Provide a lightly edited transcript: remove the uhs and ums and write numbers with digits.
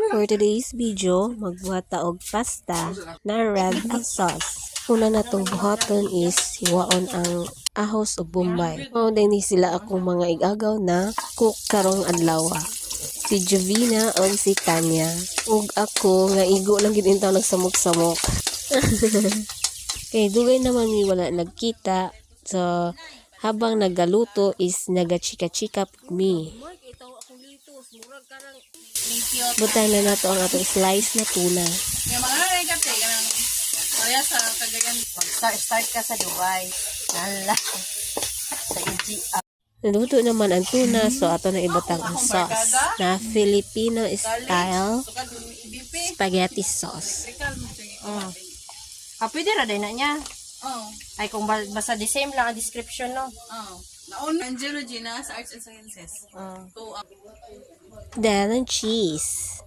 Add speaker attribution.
Speaker 1: For today's video, magbuhat ta og pasta na red ang sauce. Una na tong buhaton is hiwaon ang ahos o bombay. Mao din ni sila akong mga igagaw na cook karong adlaw. Si Jovina o si Tanya. Ug ako nga igo lang gid intaw nagsamok-samok. Kay dugay naman mi wala nagkita. So habang nagaluto is nagachika-chika mi. Butay na nato ang atong slice na tuna.
Speaker 2: Yung mga regate, kanang kaya sa kagagan. Start ka sa Dubai. Nala. Sa EGA.
Speaker 1: Naluto naman ang tuna, so ato na ibutang ang sauce na Filipino style spaghetti sauce.
Speaker 3: Pwede ra din na niya.
Speaker 2: Oh.
Speaker 3: Ay kung basta the same lang ang description, no?
Speaker 2: Oh. Naon Angelo Gina sa Arts and Sciences.
Speaker 3: Oh.
Speaker 2: So,
Speaker 1: Then ang cheese.